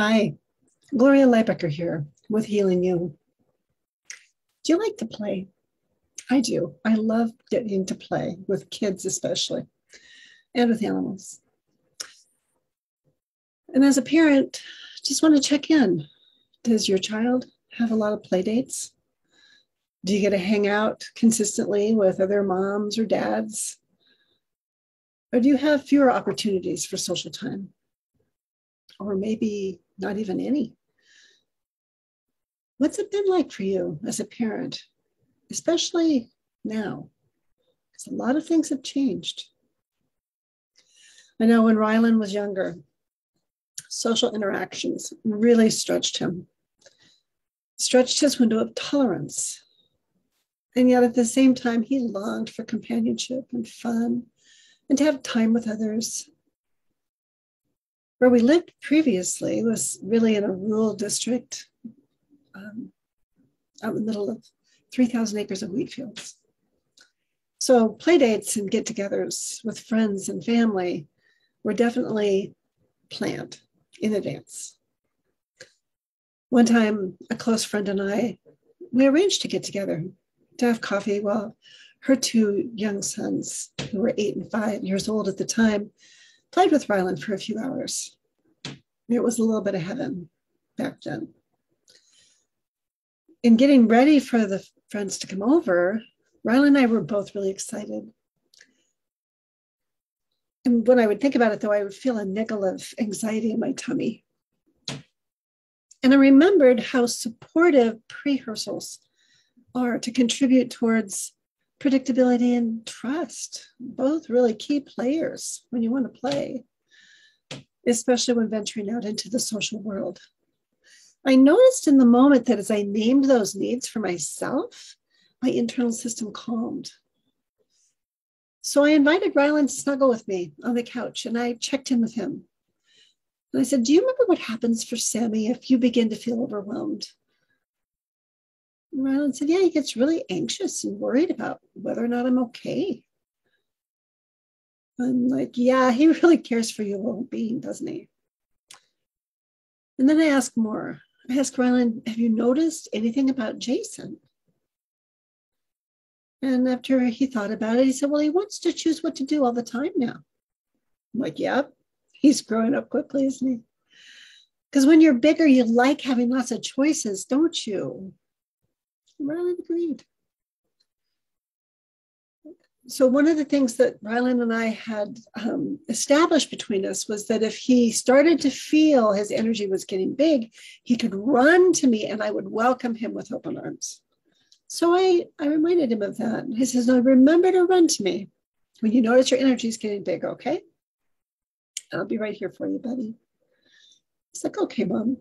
Hi, Gloria Lybecker here with Healing You. Do you like to play? I do. I love getting to play with kids, especially, and with animals. And as a parent, just want to check in. Does your child have a lot of play dates? Do you get to hang out consistently with other moms or dads? Or do you have fewer opportunities for social time? Or maybe not even any? What's it been like for you as a parent, especially now? Because a lot of things have changed. I know when Rylan was younger, social interactions really stretched him, stretched his window of tolerance. And yet at the same time, he longed for companionship and fun and to have time with others. Where we lived previously was really in a rural district out in the middle of 3,000 acres of wheat fields. So play dates and get-togethers with friends and family were definitely planned in advance. One time, a close friend and I, we arranged to get together to have coffee while her two young sons, who were 8 and 5 years old at the time, played with Rylan for a few hours. It was a little bit of heaven back then. In getting ready for the friends to come over, Rylan and I were both really excited. And when I would think about it, though, I would feel a niggle of anxiety in my tummy. And I remembered how supportive pre-rehearsals are to contribute towards predictability and trust, both really key players when you want to play, especially when venturing out into the social world. I noticed in the moment that as I named those needs for myself, my internal system calmed. So I invited Rylan to snuggle with me on the couch, and I checked in with him. And I said, do you remember what happens for Sammy if you begin to feel overwhelmed? And Rylan said, yeah, he gets really anxious and worried about whether or not I'm okay. I'm like, yeah, he really cares for your well-being, doesn't he? And then I asked more. I asked Rylan, have you noticed anything about Jason? And after he thought about it, he said, well, he wants to choose what to do all the time now. I'm like, yep, he's growing up quickly, isn't he? Because when you're bigger, you like having lots of choices, don't you? Rylan agreed. So one of the things that Rylan and I had established between us was that if he started to feel his energy was getting big, he could run to me and I would welcome him with open arms. So I reminded him of that. He says, no, remember to run to me when you notice your energy is getting big, okay? I'll be right here for you, buddy. It's like, okay, Mom.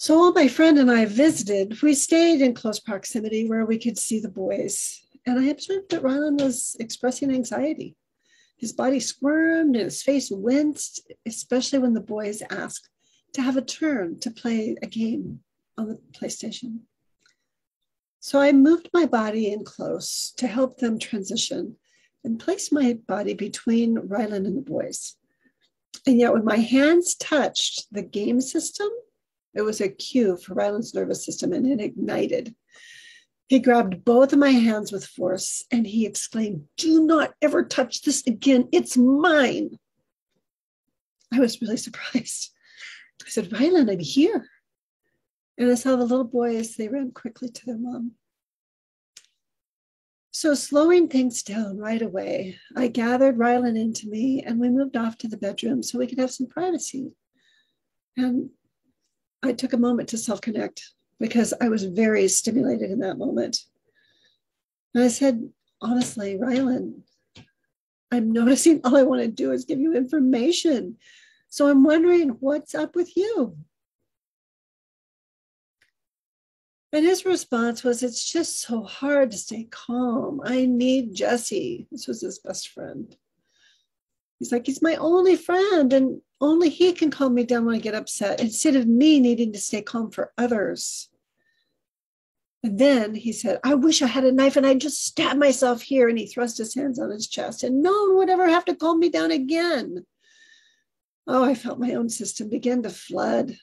So while my friend and I visited, we stayed in close proximity where we could see the boys. And I observed that Rylan was expressing anxiety. His body squirmed and his face winced, especially when the boys asked to have a turn to play a game on the PlayStation. So I moved my body in close to help them transition and place my body between Rylan and the boys. And yet when my hands touched the game system, it was a cue for Rylan's nervous system and it ignited. He grabbed both of my hands with force and he exclaimed, do not ever touch this again. It's mine. I was really surprised. I said, Rylan, I'm here. And I saw the little boys, they ran quickly to their mom. So slowing things down right away, I gathered Rylan into me and we moved off to the bedroom so we could have some privacy. And I took a moment to self-connect because I was very stimulated in that moment. And I said, honestly, Rylan, I'm noticing all I want to do is give you information. So I'm wondering what's up with you. And his response was, it's just so hard to stay calm. I need Jesse. This was his best friend. He's like, he's my only friend and only he can calm me down when I get upset instead of me needing to stay calm for others. And then he said, I wish I had a knife and I'd just stab myself here. And he thrust his hands on his chest and no one would ever have to calm me down again. Oh, I felt my own system begin to flood.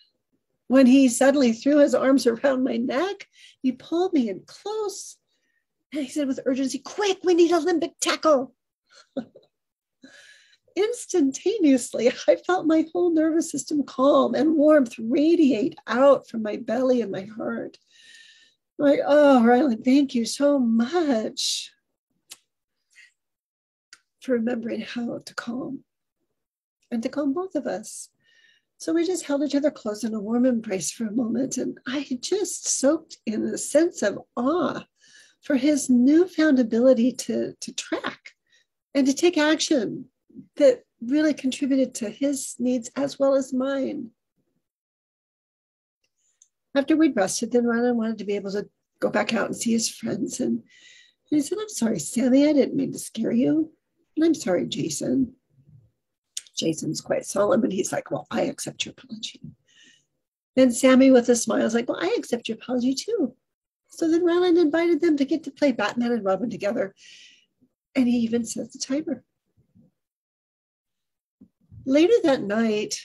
When he suddenly threw his arms around my neck, he pulled me in close. And he said with urgency, quick, we need a limbic tackle. Instantaneously, I felt my whole nervous system calm and warmth radiate out from my belly and my heart. Like, oh, Rylan, thank you so much for remembering how to calm and to calm both of us. So we just held each other close in a warm embrace for a moment. And I just soaked in a sense of awe for his newfound ability to track and to take action that really contributed to his needs as well as mine. After we'd rested, then Rylan wanted to be able to go back out and see his friends. And he said, I'm sorry, Sammy, I didn't mean to scare you. And I'm sorry, Jason. Jason's quite solemn, and he's like, well, I accept your apology. And Sammy, with a smile, is like, well, I accept your apology too. So then Rylan invited them to get to play Batman and Robin together. And he even set the timer. Later that night,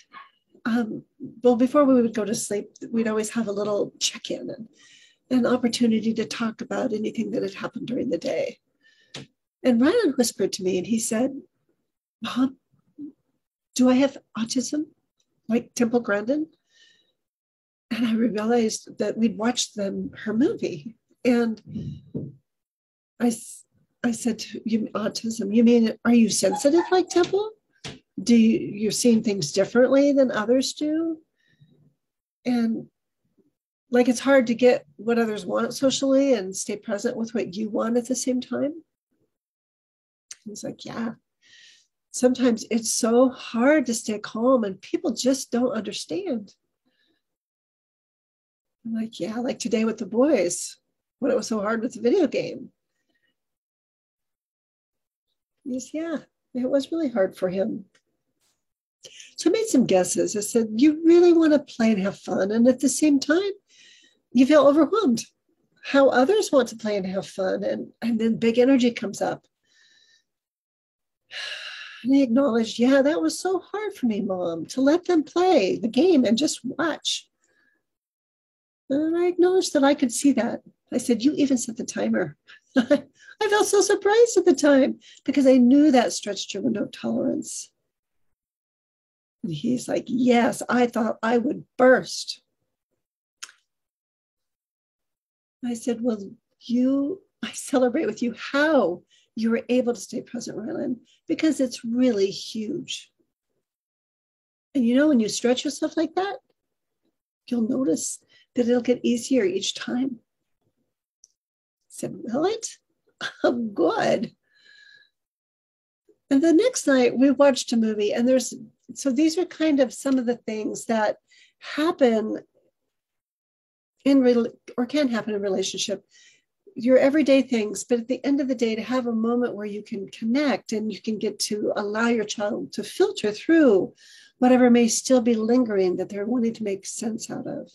well, before we would go to sleep, we'd always have a little check-in and an opportunity to talk about anything that had happened during the day. And Rylan whispered to me, and he said, Mom, do I have autism like Temple Grandin? And I realized that we'd watched her movie. And I said, to you, autism, you mean, are you sensitive like Temple? Do you're seeing things differently than others do? And like, it's hard to get what others want socially and stay present with what you want at the same time. He's like, yeah. Sometimes it's so hard to stay calm and people just don't understand. I'm like, yeah, like today with the boys, when it was so hard with the video game. Yes, yeah, it was really hard for him. So I made some guesses. I said, you really want to play and have fun. And at the same time, you feel overwhelmed. How others want to play and have fun. And then big energy comes up. And he acknowledged, yeah, that was so hard for me, Mom, to let them play the game and just watch. And I acknowledged that I could see that. I said, you even set the timer. I felt so surprised at the time because I knew that stretched your window of tolerance. And he's like, yes, I thought I would burst. I said, well, I celebrate with you how you were able to stay present, Rylan, because it's really huge. And you know, when you stretch yourself like that, you'll notice that it'll get easier each time. I said, will it? I'm good. And the next night we watched a movie, and so these are kind of some of the things that happen or can happen in relationship, your everyday things, but at the end of the day, to have a moment where you can connect and you can get to allow your child to filter through whatever may still be lingering that they're wanting to make sense out of.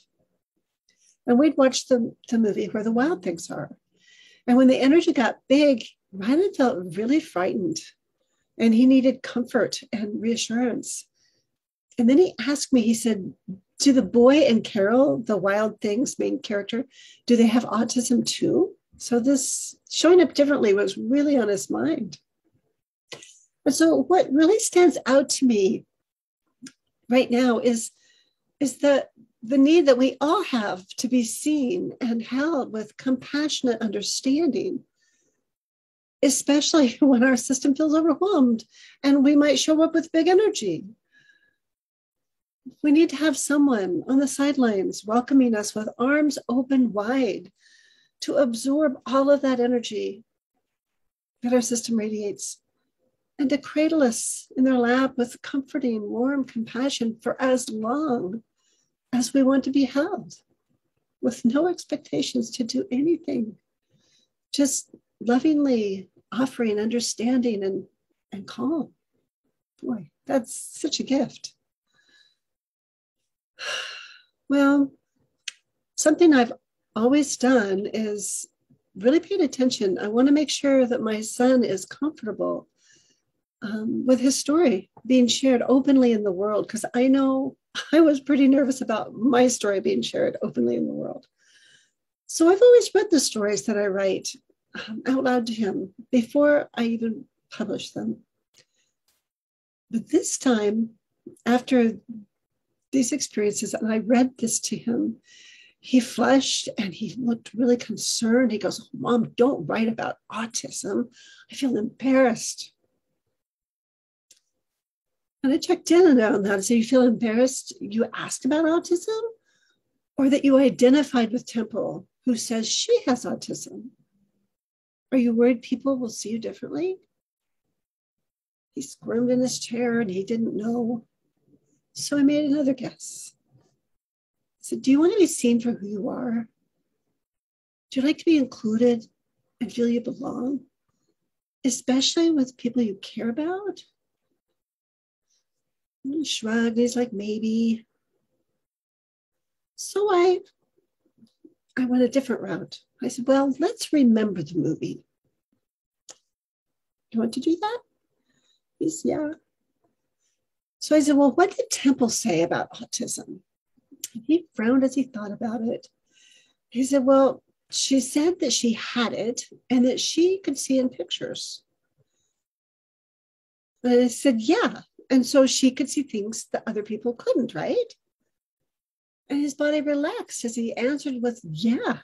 And we'd watched the movie Where the Wild Things Are. And when the energy got big, Rylan felt really frightened and he needed comfort and reassurance. And then he asked me, he said, do the boy and Carol, the Wild Things main character, do they have autism too? So this showing up differently was really on his mind. And so what really stands out to me right now is the need that we all have to be seen and held with compassionate understanding, especially when our system feels overwhelmed and we might show up with big energy. We need to have someone on the sidelines welcoming us with arms open wide to absorb all of that energy that our system radiates and to cradle us in their lap with comforting, warm compassion for as long as we want to be held, with no expectations to do anything, just lovingly offering understanding and calm. Boy, that's such a gift. Well, something I've always done is really paid attention. I want to make sure that my son is comfortable with his story being shared openly in the world, because I know I was pretty nervous about my story being shared openly in the world. So I've always read the stories that I write out loud to him before I even publish them. But this time, after these experiences, and I read this to him, he flushed and he looked really concerned. He goes, "Mom, don't write about autism. I feel embarrassed." And I checked in on that and said, "You feel embarrassed you asked about autism, or that you identified with Temple, who says she has autism? Are you worried people will see you differently?" He squirmed in his chair and he didn't know. So I made another guess. I said, "Do you want to be seen for who you are? Do you like to be included and feel you belong, especially with people you care about?" And he shrugged. He's like, "Maybe." So I went a different route. I said, "Well, let's remember the movie. You want to do that?" He said, "Yeah." So I said, "Well, what did Temple say about autism?" He frowned as he thought about it. He said, "Well, she said that she had it and that she could see in pictures." And I said, "Yeah. And so she could see things that other people couldn't, right?" And his body relaxed as he answered with, "Yeah."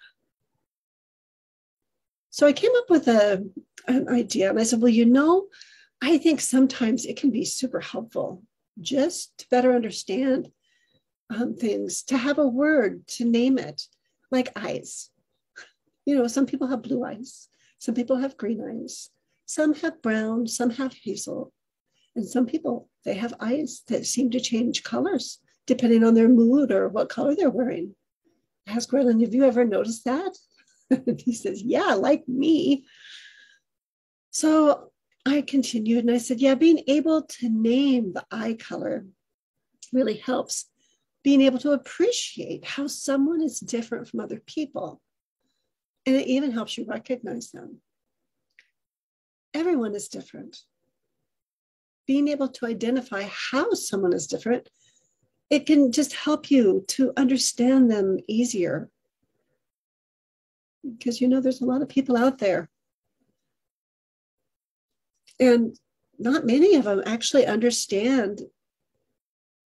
So I came up with an idea. And I said, "Well, I think sometimes it can be super helpful just to better understand things, to have a word to name it, like eyes. Some people have blue eyes, some people have green eyes, some have brown, some have hazel, and some people, they have eyes that seem to change colors depending on their mood or what color they're wearing." I asked Rylan, "Have you ever noticed that?" He says, "Yeah, like me." So I continued and I said, "Yeah, being able to name the eye color really helps being able to appreciate how someone is different from other people. And it even helps you recognize them. Everyone is different. Being able to identify how someone is different, it can just help you to understand them easier. Because there's a lot of people out there. And not many of them actually understand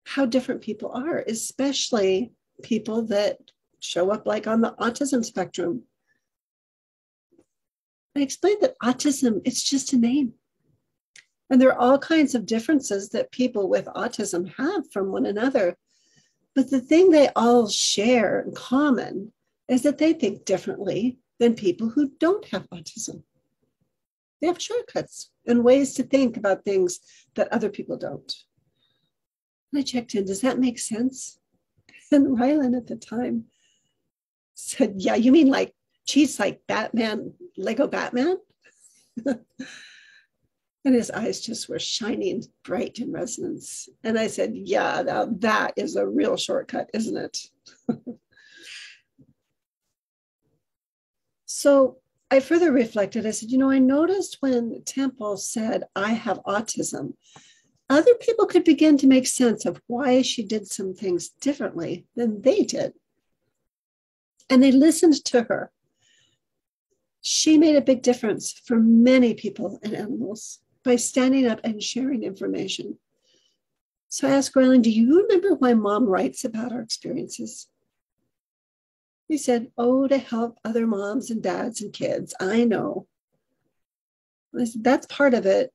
how different people are, especially people that show up like on the autism spectrum. I explained that autism, it's just a name. And there are all kinds of differences that people with autism have from one another. But the thing they all share in common is that they think differently than people who don't have autism. They have shortcuts and ways to think about things that other people don't. And I checked in, does that make sense? And Rylan at the time said, "Yeah, you mean like cheese like Batman, Lego Batman?" And his eyes just were shining bright in resonance. And I said, "Yeah, now that is a real shortcut, isn't it?" So I further reflected. I said, I noticed when Temple said, "I have autism," other people could begin to make sense of why she did some things differently than they did. And they listened to her. She made a big difference for many people and animals by standing up and sharing information. So I asked Rylan, "Do you remember why Mom writes about our experiences?" He said, "Oh, to help other moms and dads and kids. I know." I said, "That's part of it,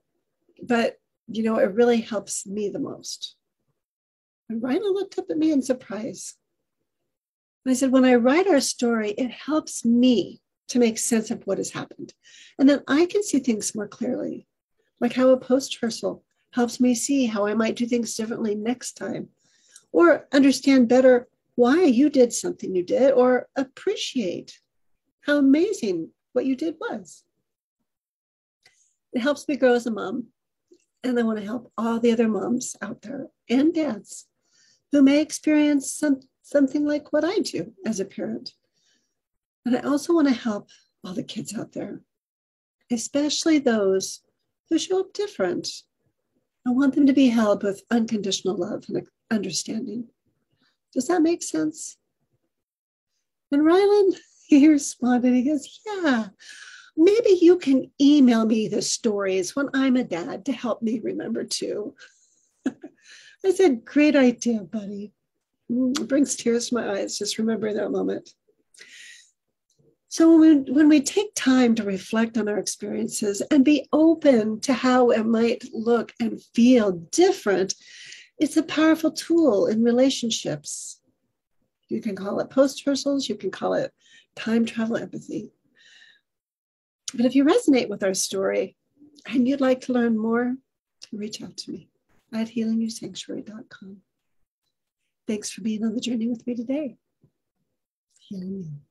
but it really helps me the most." And Rylan looked up at me in surprise. And I said, "When I write our story, it helps me to make sense of what has happened. And then I can see things more clearly, like how a post-rehearsal helps me see how I might do things differently next time, or understand better why you did something you did, or appreciate how amazing what you did was." It helps me grow as a mom. And I want to help all the other moms out there and dads who may experience something like what I do as a parent. And I also want to help all the kids out there, especially those who show up different I want them to be held with unconditional love and understanding. Does that make sense? And Rylan, he responded, he goes, yeah, maybe you can email me the stories when I'm a dad to help me remember too. I said, great idea, buddy. It brings tears to my eyes just remembering that moment. So when we take time to reflect on our experiences and be open to how it might look and feel different, it's a powerful tool in relationships. You can call it post-rehearsals, you can call it time travel empathy. But if you resonate with our story and you'd like to learn more, reach out to me at healingyoursanctuary.com. Thanks for being on the journey with me today. Healing you.